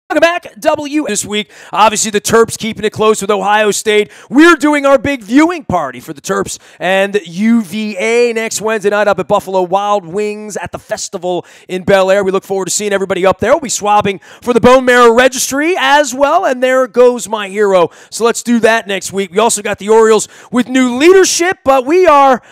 Welcome back, this week. Obviously, the Terps keeping it close with Ohio State. We're doing our big viewing party for the Terps and UVA next Wednesday night up at Buffalo Wild Wings at the Festival in Bel Air. We look forward to seeing everybody up there. We'll be swabbing for the Bone Marrow Registry as well, and there goes my hero. So let's do that next week. We also got the Orioles with new leadership, but we are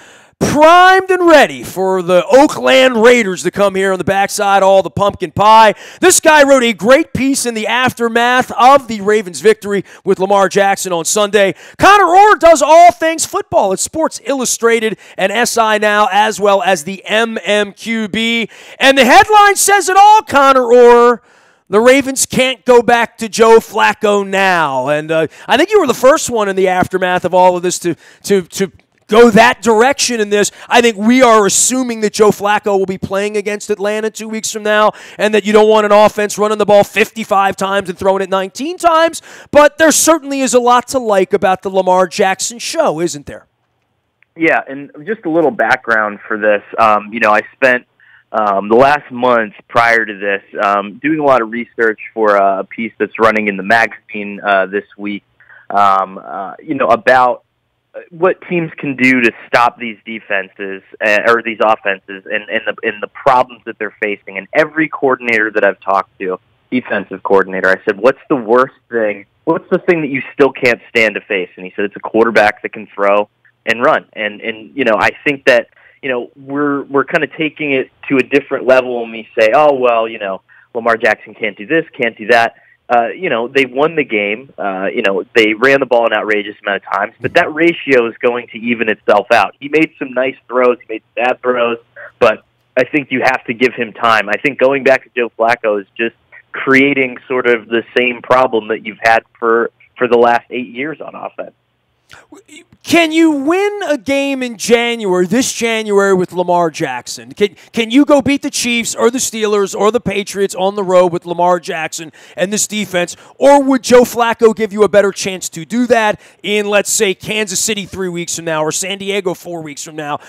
primed and ready for the Oakland Raiders to come here on the backside, all the pumpkin pie. This guy wrote a great piece in the aftermath of the Ravens' victory with Lamar Jackson on Sunday. Conor Orr does all things football at Sports Illustrated and SI Now, as well as the MMQB. And the headline says it all, Conor Orr. The Ravens can't go back to Joe Flacco now. And I think you were the first one in the aftermath of all of this to go that direction in this. I think we are assuming that Joe Flacco will be playing against Atlanta 2 weeks from now and that you don't want an offense running the ball 55 times and throwing it 19 times. But there certainly is a lot to like about the Lamar Jackson show, isn't there? Yeah, and just a little background for this. I spent the last month prior to this doing a lot of research for a piece that's running in the magazine this week, about what teams can do to stop these defenses or these offenses and the problems that they're facing. And every coordinator that I've talked to, defensive coordinator, I said, what's the worst thing? What's the thing that you still can't stand to face? And he said, it's a quarterback that can throw and run. And I think that, we're kind of taking it to a different level when we say, oh, well, Lamar Jackson can't do this, can't do that. They won the game. They ran the ball an outrageous amount of times, but that ratio is going to even itself out. He made some nice throws. He made bad throws, but I think you have to give him time. I think going back to Joe Flacco is just creating sort of the same problem that you've had for the last 8 years on offense. Can you win a game in this January with Lamar Jackson? Can you go beat the Chiefs or the Steelers or the Patriots on the road with Lamar Jackson and this defense? Or would Joe Flacco give you a better chance to do that in, let's say, Kansas City 3 weeks from now or San Diego 4 weeks from now,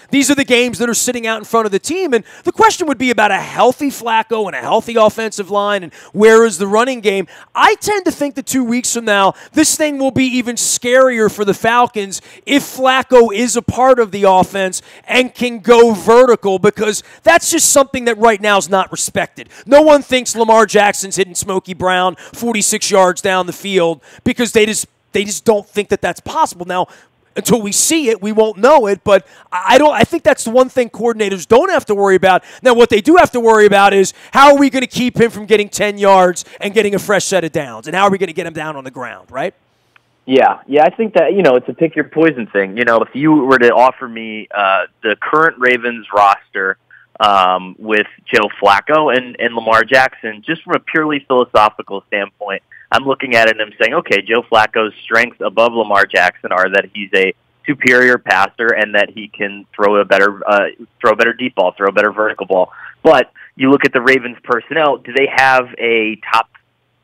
these are the games that are sitting out in front of the team. And the question would be about a healthy Flacco and a healthy offensive line and where is the running game. I tend to think that 2 weeks from now, this thing will be even scarier for the Falcons if Flacco is a part of the offense and can go vertical, because that's just something that right now is not respected. No one thinks Lamar Jackson's hitting Smokey Brown 46 yards down the field because they just don't think that that's possible. Now, until we see it, we won't know it, but I think that's the one thing coordinators don't have to worry about. Now, what they do have to worry about is how are we going to keep him from getting 10 yards and getting a fresh set of downs, and how are we going to get him down on the ground, right? Yeah, I think that, it's a pick your poison thing. If you were to offer me the current Ravens roster with Joe Flacco and Lamar Jackson, just from a purely philosophical standpoint, I'm looking at it and I'm saying, okay, Joe Flacco's strengths above Lamar Jackson are that he's a superior passer and that he can throw a better deep ball, throw a better vertical ball. But you look at the Ravens personnel, do they have a top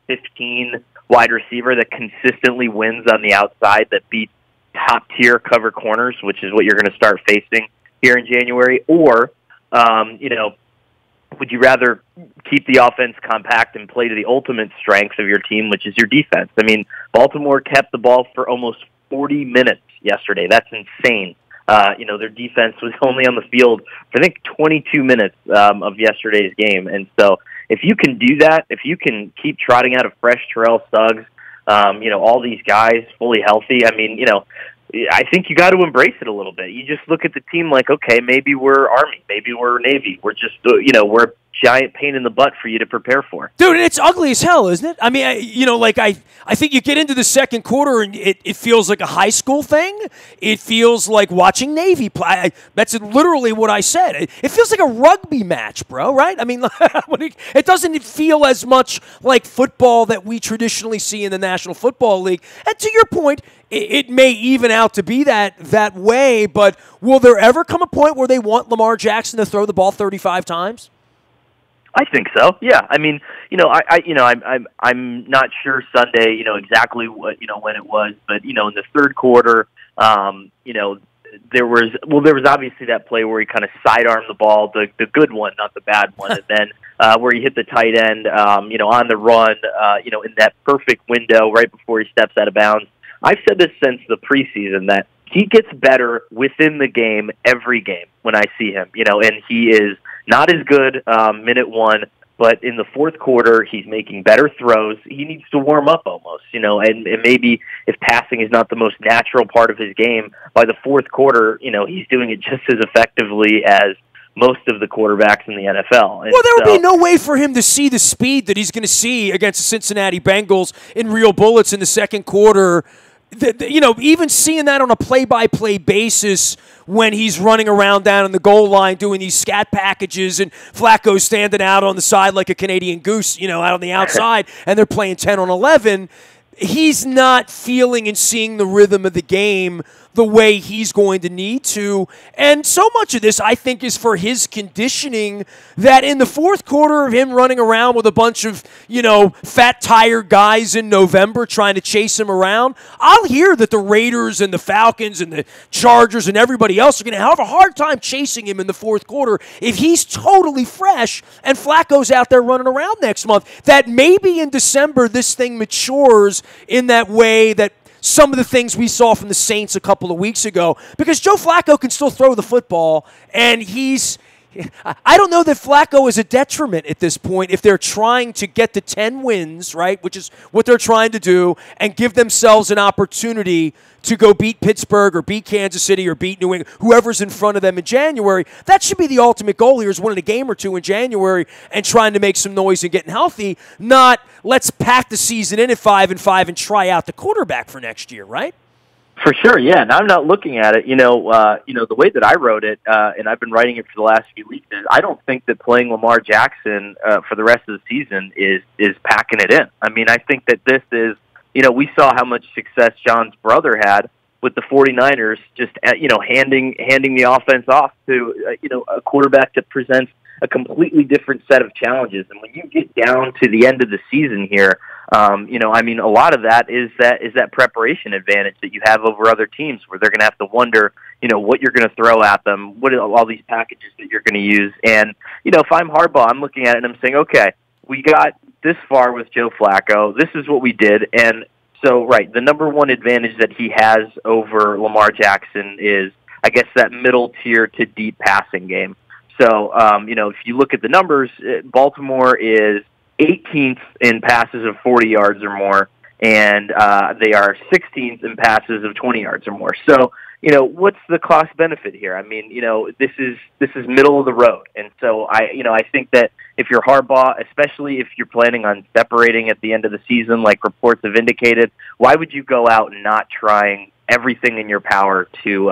15 wide receiver that consistently wins on the outside, that beats top-tier cover corners, which is what you're going to start facing here in January? Or, would you rather keep the offense compact and play to the ultimate strength of your team, which is your defense? I mean, Baltimore kept the ball for almost 40 minutes yesterday. That's insane. Their defense was only on the field for, I think, 22 minutes of yesterday's game. And so if you can do that, if you can keep trotting out a fresh Terrell Suggs, all these guys fully healthy, I think you got to embrace it a little bit. You just look at the team like, okay, maybe we're Army, maybe we're Navy. We're just, we're a giant pain in the butt for you to prepare for. Dude, it's ugly as hell, isn't it? I mean, I think you get into the second quarter and it feels like a high school thing. It feels like watching Navy play. That's literally what I said. It feels like a rugby match, bro, right? I mean, it doesn't feel as much like football that we traditionally see in the National Football League. And to your point, it may even out to be that way, but will there ever come a point where they want Lamar Jackson to throw the ball 35 times? I think so. Yeah. I mean, I'm not sure Sunday, exactly what, when it was, but in the third quarter, there was obviously that play where he kind of sidearmed the ball, the good one, not the bad one, and then where he hit the tight end, on the run, in that perfect window right before he steps out of bounds. I've said this since the preseason that he gets better within the game every game when I see him, and he is not as good minute one, but in the fourth quarter, he's making better throws. He needs to warm up almost, and maybe if passing is not the most natural part of his game, by the fourth quarter, he's doing it just as effectively as most of the quarterbacks in the NFL. And well, there would be no way for him to see the speed that he's going to see against the Cincinnati Bengals in real bullets in the second quarter. Even seeing that on a play-by-play basis when he's running around down in the goal line doing these scat packages and Flacco standing out on the side like a Canadian goose, out on the outside, and they're playing 10 on 11, he's not feeling and seeing the rhythm of the game the way he's going to need to. And so much of this, I think, is for his conditioning, that in the fourth quarter of him running around with a bunch of, fat, tired guys in November trying to chase him around, I'll hear that the Raiders and the Falcons and the Chargers and everybody else are going to have a hard time chasing him in the fourth quarter if he's totally fresh and Flacco's out there running around next month. That maybe in December this thing matures in that way that some of the things we saw from the Saints a couple of weeks ago, because Joe Flacco can still throw the football, and I don't know that Flacco is a detriment at this point if they're trying to get to 10 wins, right, which is what they're trying to do, and give themselves an opportunity to go beat Pittsburgh or beat Kansas City or beat New England, whoever's in front of them in January. That should be the ultimate goal here, is winning a game or two in January and trying to make some noise and getting healthy, not let's pack the season in at 5-5 and try out the quarterback for next year, right? For sure, yeah. And I'm not looking at it, the way that I wrote it, and I've been writing it for the last few weeks, is I don't think that playing Lamar Jackson for the rest of the season is packing it in. I mean, I think that this is, we saw how much success John's brother had with the 49ers, just, handing the offense off to, a quarterback that presents a completely different set of challenges. And when you get down to the end of the season here, a lot of that is that preparation advantage that you have over other teams, where they're going to have to wonder, what you're going to throw at them, what are all these packages that you're going to use. And, if I'm Harbaugh, I'm looking at it and I'm saying, okay, we got this far with Joe Flacco. This is what we did. And so, right, the number one advantage that he has over Lamar Jackson is, I guess, that middle tier to deep passing game. So, if you look at the numbers, Baltimore is 18th in passes of 40 yards or more, and they are 16th in passes of 20 yards or more. So, what's the cost benefit here? I mean, this is middle of the road, and so I think that if you're Harbaugh, especially if you're planning on separating at the end of the season, like reports have indicated, why would you go out and not trying everything in your power to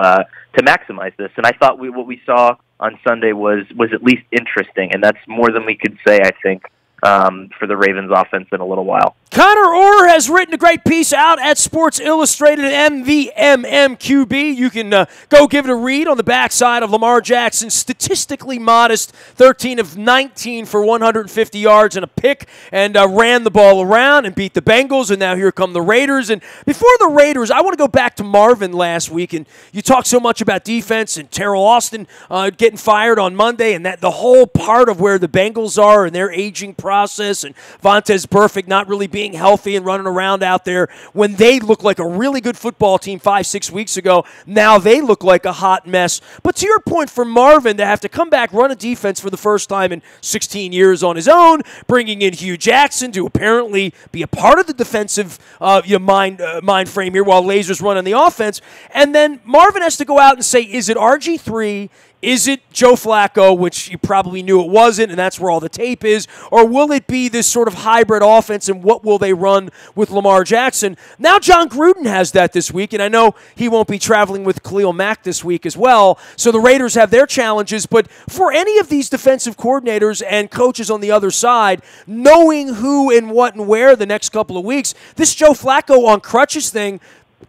maximize this? And I thought what we saw on Sunday was at least interesting, and that's more than we could say, I think, for the Ravens offense in a little while. Conor Orr has written a great piece out at Sports Illustrated, MVMMQB. You can go give it a read on the backside of Lamar Jackson's statistically modest 13 of 19 for 150 yards and a pick, and ran the ball around and beat the Bengals, and now here come the Raiders. And before the Raiders, I want to go back to Marvin last week, and you talked so much about defense and Terrell Austin getting fired on Monday, and that the whole part of where the Bengals are and their aging process, and Vontaze Burfict not really being healthy and running around out there when they look like a really good football team 5-6 weeks ago. Now they look like a hot mess. But to your point, for Marvin to have to come back, run a defense for the first time in 16 years on his own, bringing in Hugh Jackson to apparently be a part of the defensive mind frame here while Lasers run on the offense, and then Marvin has to go out and say, is it RG3? Is it Joe Flacco, which you probably knew it wasn't, and that's where all the tape is? Or will it be this sort of hybrid offense, and what will they run with Lamar Jackson? Now John Gruden has that this week, and I know he won't be traveling with Khalil Mack this week as well, so the Raiders have their challenges. But for any of these defensive coordinators and coaches on the other side, knowing who and what and where the next couple of weeks, this Joe Flacco on crutches thing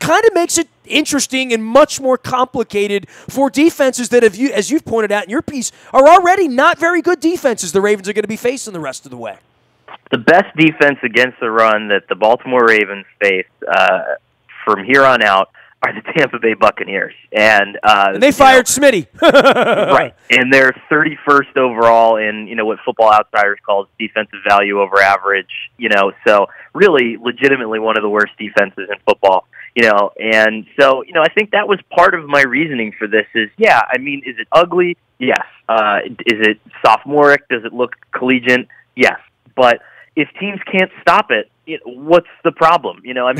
kind of makes it interesting and much more complicated for defenses that, as you've pointed out in your piece, are already not very good defenses the Ravens are going to be facing the rest of the way. The best defense against the run that the Baltimore Ravens face from here on out, are the Tampa Bay Buccaneers. And they fired Smitty. Right. And they're 31st overall in, what Football Outsiders calls defensive value over average, so really legitimately one of the worst defenses in football, and so, I think that was part of my reasoning for this is, is it ugly? Yes. Is it sophomoric? Does it look collegiate? Yes. But if teams can't stop it, what's the problem? I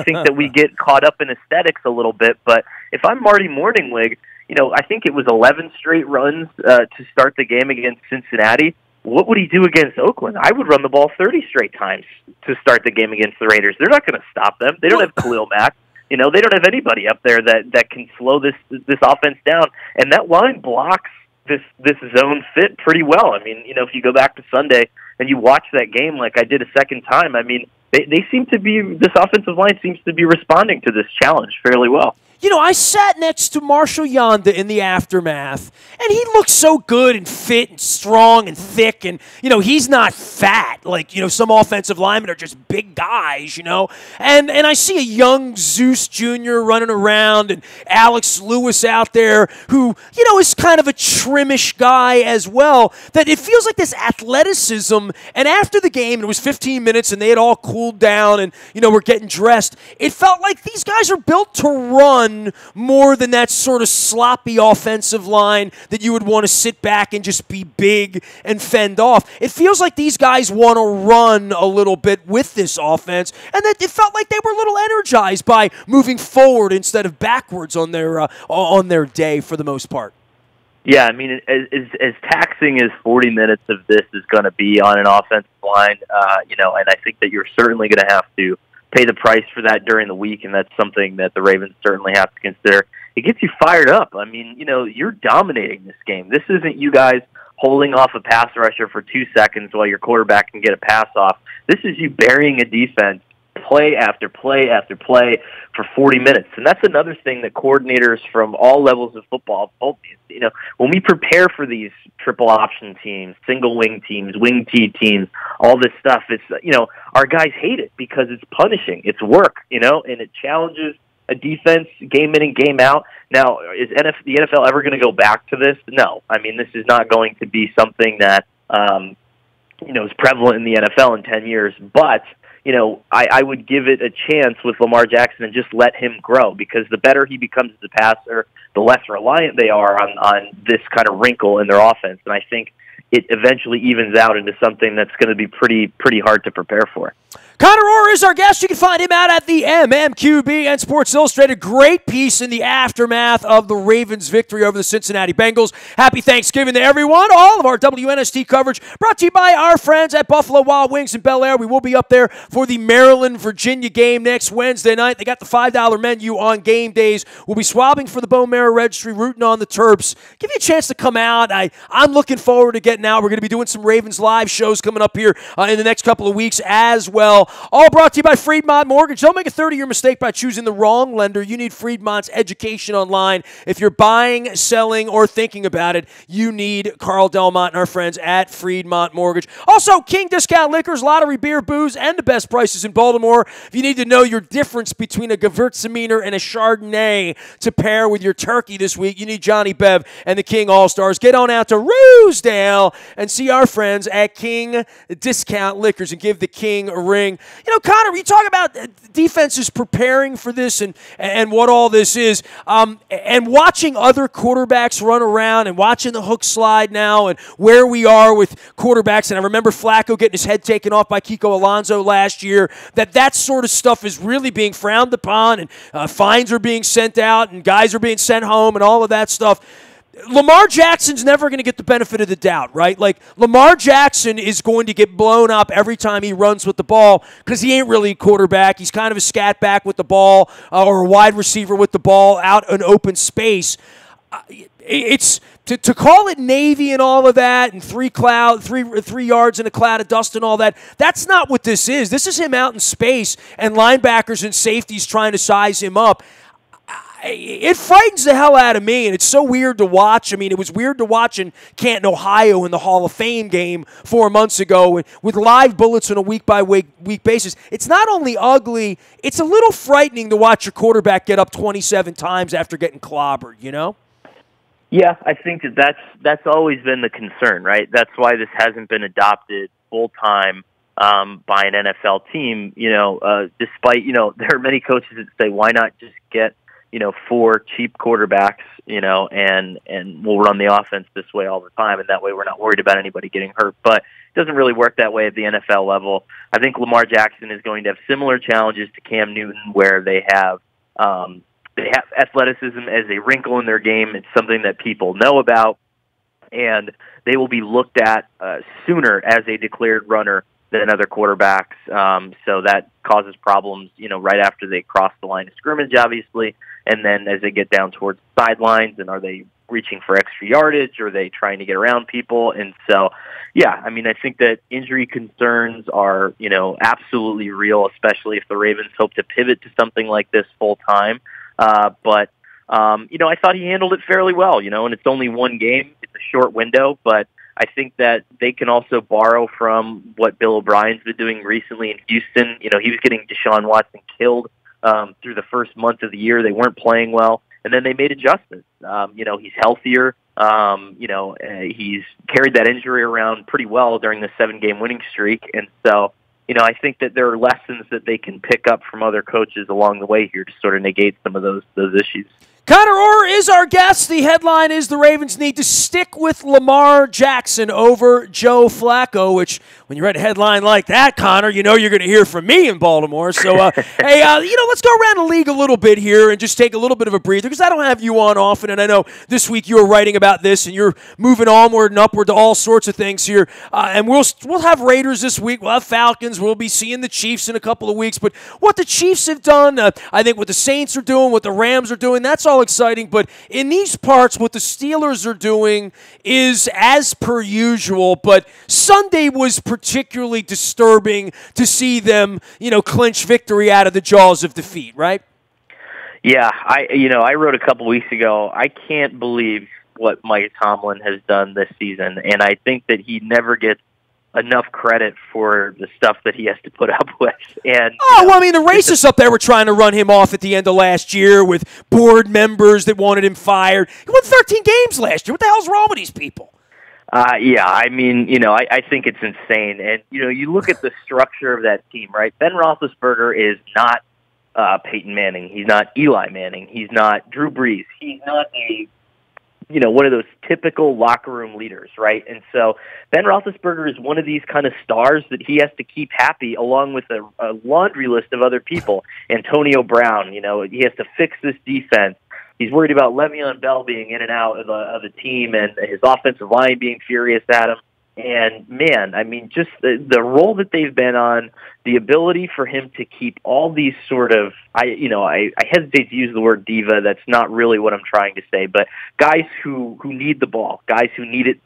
think that we get caught up in aesthetics a little bit, but if I'm Marty Morningwig, I think it was 11 straight runs to start the game against Cincinnati. What would he do against Oakland? I would run the ball 30 straight times to start the game against the Raiders. They're not going to stop them. They don't have Khalil Mack. They don't have anybody up there that can slow this offense down. And that line blocks this zone fit pretty well. If you go back to Sunday and you watch that game like I did a second time, they seem to be, this offensive line seems to be responding to this challenge fairly well. I sat next to Marshall Yonda in the aftermath, and he looks so good and fit and strong and thick, and, he's not fat like, some offensive linemen are just big guys, and I see a young Zeus Jr. running around and Alex Lewis out there who, is kind of a trimmish guy as well, that it feels like this athleticism, and after the game, it was 15 minutes, and they had all cooled down and, were getting dressed, it felt like these guys are built to run more than that sort of sloppy offensive line that you would want to sit back and just be big and fend off. It feels like these guys want to run a little bit with this offense, and that it felt like they were a little energized by moving forward instead of backwards on their day for the most part. Yeah, as taxing as 40 minutes of this is going to be on an offensive line, and I think that you're certainly going to have to pay the price for that during the week, and that's something that the Ravens certainly have to consider. It gets you fired up. You're dominating this game. This isn't you guys holding off a pass rusher for 2 seconds while your quarterback can get a pass off. This is you burying a defense play after play after play for 40 minutes. And that's another thing that coordinators from all levels of football told me. When we prepare for these triple option teams, single wing teams, wing T teams, all this stuff, it's, our guys hate it because it's punishing. It's work, and it challenges a defense game in and game out. Now, is the NFL ever going to go back to this? No. This is not going to be something that, is prevalent in the NFL in 10 years, but I would give it a chance with Lamar Jackson and just let him grow, because the better he becomes as a passer, the less reliant they are on this kind of wrinkle in their offense. And I think it eventually evens out into something that's going to be pretty hard to prepare for. Conor Orr is our guest. You can find him out at the MMQB and Sports Illustrated. Great piece in the aftermath of the Ravens' victory over the Cincinnati Bengals. Happy Thanksgiving to everyone. All of our WNST coverage brought to you by our friends at Buffalo Wild Wings in Bel Air. We will be up there for the Maryland-Virginia game next Wednesday night. They got the $5 menu on game days. We'll be swabbing for the Bone Marrow Registry, rooting on the Terps. Give you a chance to come out. I'm looking forward to getting out. We're going to be doing some Ravens live shows coming up here in the next couple of weeks as well. All brought to you by Freedmont Mortgage. Don't make a 30-year mistake by choosing the wrong lender. You need Freedmont's education online. If you're buying, selling, or thinking about it, you need Carl Delmont and our friends at Freedmont Mortgage. Also, King Discount Liquors, lottery, beer, booze, and the best prices in Baltimore. If you need to know your difference between a Gewürztraminer and a Chardonnay to pair with your turkey this week, you need Johnny Bev and the King All-Stars. Get on out to Rosedale and see our friends at King Discount Liquors and give the King a ring. Conor, we talk about defenses preparing for this and what all this is, and watching other quarterbacks run around and watching the hook slide now and where we are with quarterbacks. And I remember Flacco getting his head taken off by Kiko Alonso last year, that sort of stuff is really being frowned upon, and fines are being sent out and guys are being sent home and all of that stuff. Lamar Jackson's never going to get the benefit of the doubt, right? Like, Lamar Jackson is going to get blown up every time he runs with the ball because he ain't really a quarterback. He's kind of a scat back with the ball or a wide receiver with the ball out in open space. It's to call it Navy and all of that and 3 yards in a cloud of dust and all that. That's not what this is. This is him out in space and linebackers and safeties trying to size him up. it frightens the hell out of me, and it's so weird to watch. I mean, it was weird to watch in Canton, Ohio in the Hall of Fame game 4 months ago with live bullets on a week-by-week basis. It's not only ugly, it's a little frightening to watch your quarterback get up 27 times after getting clobbered, you know? Yeah, I think that's always been the concern, right? That's why this hasn't been adopted full-time by an NFL team, despite, there are many coaches that say, why not just get, 4 cheap quarterbacks, and we'll run the offense this way all the time, and that way we're not worried about anybody getting hurt. But it doesn't really work that way at the NFL level. I think Lamar Jackson is going to have similar challenges to Cam Newton, where they have athleticism as a wrinkle in their game. It's something that people know about, and they will be looked at sooner as a declared runner than other quarterbacks. So that causes problems, right after they cross the line of scrimmage, obviously, and then as they get down towards the sidelines, and are they reaching for extra yardage, or are they trying to get around people? And so, yeah, I mean, I think that injury concerns are, absolutely real, especially if the Ravens hope to pivot to something like this full time. But I thought he handled it fairly well, and it's only one game. It's a short window, but I think that they can also borrow from what Bill O'Brien's been doing recently in Houston. He was getting Deshaun Watson killed through the first month of the year. They weren't playing well, and then they made adjustments. He's healthier. He's carried that injury around pretty well during the 7-game winning streak, and so I think that there are lessons that they can pick up from other coaches along the way here to sort of negate some of those issues. Conor Orr is our guest. The headline is the Ravens need to stick with Lamar Jackson over Joe Flacco, which when you read a headline like that, Conor, you're going to hear from me in Baltimore. So, hey, let's go around the league a little bit here and just take a little bit of a breather, because I don't have you on often, and I know this week you were writing about this, and you're moving onward and upward to all sorts of things here. And we'll have Raiders this week. We'll have Falcons. We'll be seeing the Chiefs in a couple of weeks. But what the Chiefs have done, I think what the Saints are doing, what the Rams are doing, that's all exciting. But in these parts, what the Steelers are doing is as per usual. But Sunday was particularly disturbing to see them, clinch victory out of the jaws of defeat, right? Yeah, I wrote a couple weeks ago, I can't believe what Mike Tomlin has done this season, and I think that he never gets enough credit for the stuff that he has to put up with. And the racists up there were trying to run him off at the end of last year with board members that wanted him fired. He won 13 games last year. What the hell's wrong with these people? I think it's insane. And, you look at the structure of that team, right? Ben Roethlisberger is not Peyton Manning. He's not Eli Manning. He's not Drew Brees. He's not one of those typical locker room leaders, right? And so Ben Roethlisberger is one of these kind of stars that he has to keep happy, along with a laundry list of other people. Antonio Brown, he has to fix this defense. He's worried about Le'Veon Bell being in and out of the team, and his offensive line being furious at him. And, man, I mean, just the role that they've been on, the ability for him to keep all these sort of, I hesitate to use the word diva. That's not really what I'm trying to say. But guys who need the ball, guys who need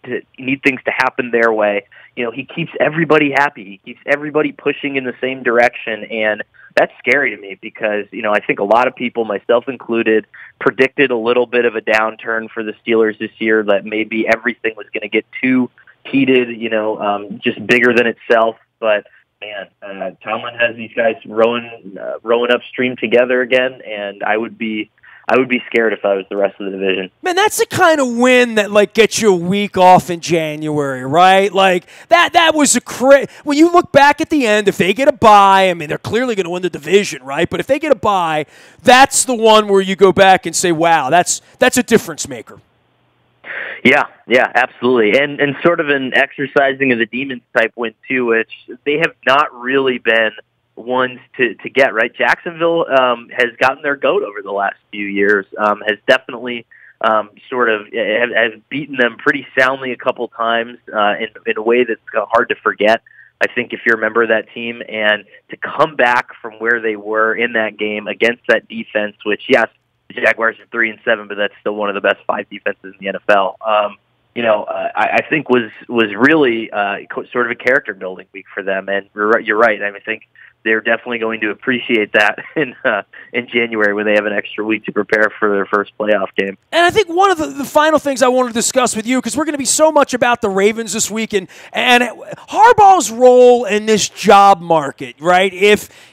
things to happen their way. He keeps everybody happy. He keeps everybody pushing in the same direction. And that's scary to me because, I think a lot of people, myself included, predicted a little bit of a downturn for the Steelers this year, that maybe everything was going to get too heated, just bigger than itself. But man, Tomlin has these guys rowing upstream together again, and I would be scared if I was the rest of the division. Man, that's the kind of win that gets you a week off in January, right? Like that was when you look back at the end, if they get a bye, I mean, they're clearly going to win the division, right? But if they get a bye, that's the one where you go back and say, wow, that's a difference maker. Yeah, absolutely. And sort of an exercising of the demons type win, too, which they have not really been ones to get, right? Jacksonville has gotten their goat over the last few years, has definitely has beaten them pretty soundly a couple times in a way that's hard to forget. I think if you remember that team, and to come back from where they were in that game against that defense, which, yes, the Jaguars are 3-7, but that's still one of the best 5 defenses in the NFL. I think was really sort of a character building week for them. And you're right. I think they're definitely going to appreciate that in January when they have an extra week to prepare for their first playoff game. And I think one of the final things I wanted to discuss with you, because we're going to be so much about the Ravens this week, and Harbaugh's role in this job market, right?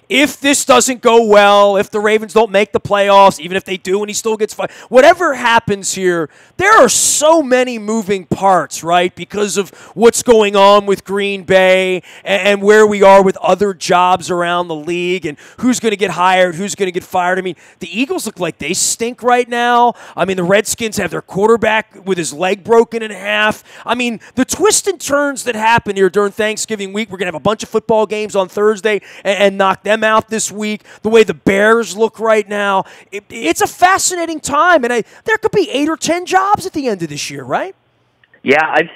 If this doesn't go well, if the Ravens don't make the playoffs, even if they do and he still gets fired, whatever happens here, there are so many moving parts, right? Because of what's going on with Green Bay and where we are with other jobs around the league and who's going to get hired, who's going to get fired. I mean, the Eagles look like they stink right now. I mean, the Redskins have their quarterback with his leg broken in half. I mean, the twists and turns that happen here during Thanksgiving week, we're going to have a bunch of football games on Thursday and knock them out this week. The way the Bears look right now, it's a fascinating time, and there could be 8 or 10 jobs at the end of this year, right? Yeah, I've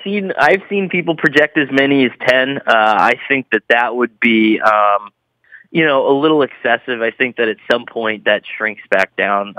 seen people project as many as 10. I think that would be a little excessive. I think that at some point that shrinks back down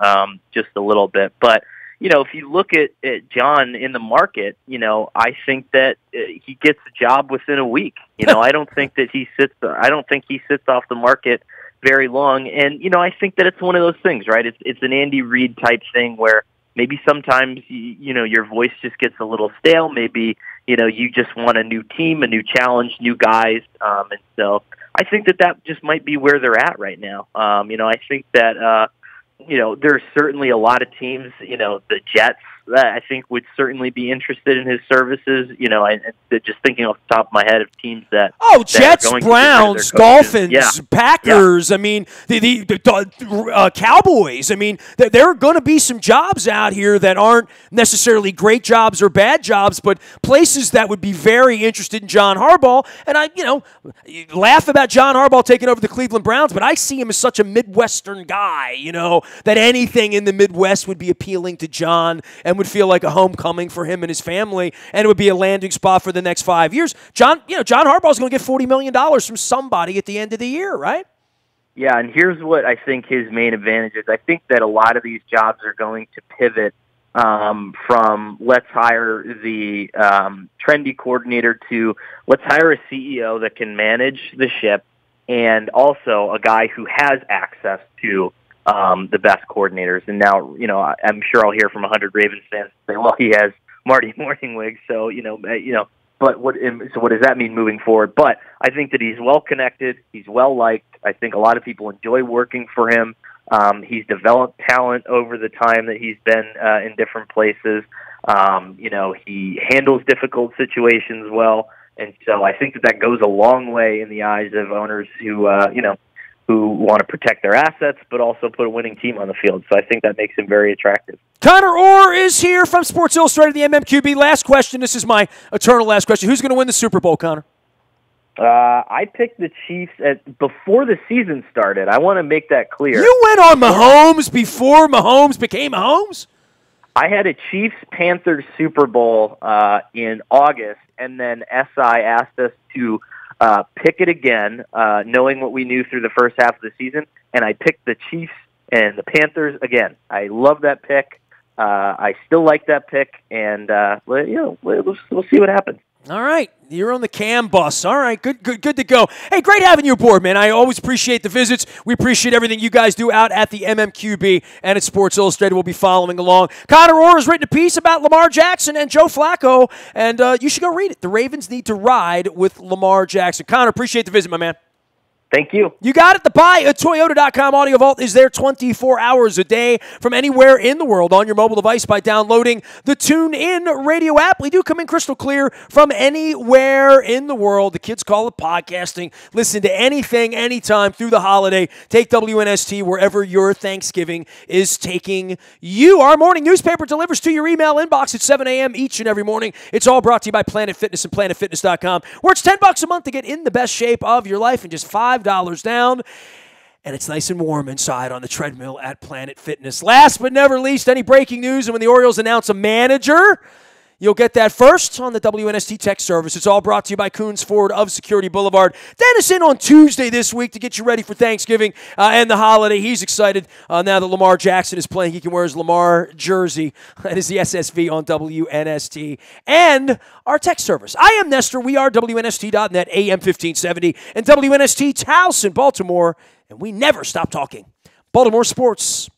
just a little bit. But if you look at John in the market, I think that he gets a job within a week. I don't think that he sits off the market very long. And, I think that it's one of those things, right? It's an Andy Reid type thing where maybe sometimes, your voice just gets a little stale. Maybe, you just want a new team, a new challenge, new guys. And so I think that just might be where they're at right now. I think that, there's certainly a lot of teams, the Jets, I think would certainly be interested in his services. Just thinking off the top of my head of teams that Jets, Browns, Dolphins, Packers. Yeah. I mean, the Cowboys. I mean, there are going to be some jobs out here that aren't necessarily great jobs or bad jobs, but places that would be very interested in John Harbaugh. And you laugh about John Harbaugh taking over the Cleveland Browns, but I see him as such a Midwestern guy. That anything in the Midwest would be appealing to John and would feel like a homecoming for him and his family, and it would be a landing spot for the next 5 years. John Harbaugh is going to get $40 million from somebody at the end of the year, right? Yeah, and here's what I think his main advantage is. I think that a lot of these jobs are going to pivot from let's hire the trendy coordinator to let's hire a CEO that can manage the ship and also a guy who has access to the best coordinators. And now, I'm sure I'll hear from 100 Ravens fans say, well, he has Marty Morningwig. So, but what does that mean moving forward? But I think that he's well connected. He's well liked. I think a lot of people enjoy working for him. He's developed talent over the time that he's been in different places. He handles difficult situations well. And so I think that goes a long way in the eyes of owners who want to protect their assets, but also put a winning team on the field. So I think that makes him very attractive. Conor Orr is here from Sports Illustrated, the MMQB. Last question. This is my eternal last question. Who's going to win the Super Bowl, Conor? I picked the Chiefs before the season started. I want to make that clear. You went on Mahomes before Mahomes became Mahomes? I had a Chiefs-Panthers Super Bowl in August, and then SI asked us to pick it again, knowing what we knew through the first half of the season, and I picked the Chiefs and the Panthers again. I love that pick. I still like that pick, and we'll see what happens. All right, you're on the Cam bus. All right, good to go. Hey, great having you aboard, man. I always appreciate the visits. We appreciate everything you guys do out at the MMQB and at Sports Illustrated. We'll be following along. Conor Orr has written a piece about Lamar Jackson and Joe Flacco, and you should go read it. The Ravens need to ride with Lamar Jackson. Conor, appreciate the visit, my man. Thank you. You got it. The buyatoyota.com audio vault is there 24 hours a day from anywhere in the world on your mobile device by downloading the TuneIn radio app. We do come in crystal clear from anywhere in the world. The kids call it podcasting. Listen to anything, anytime through the holiday. Take WNST wherever your Thanksgiving is taking you. Our morning newspaper delivers to your email inbox at 7 a.m. each and every morning. It's all brought to you by Planet Fitness and PlanetFitness.com, where it's $10 a month to get in the best shape of your life and just $5 down, and it's nice and warm inside on the treadmill at Planet Fitness. Last but never least, any breaking news, and when the Orioles announce a manager, You'll get that first on the WNST text service. It's all brought to you by Coons Ford of Security Boulevard. Dennis in on Tuesday this week to get you ready for Thanksgiving and the holiday. He's excited now that Lamar Jackson is playing. He can wear his Lamar jersey. That is the SSV on WNST. And our text service. I am Nestor. We are WNST.net, AM 1570, and WNST Towson, Baltimore. And we never stop talking Baltimore sports.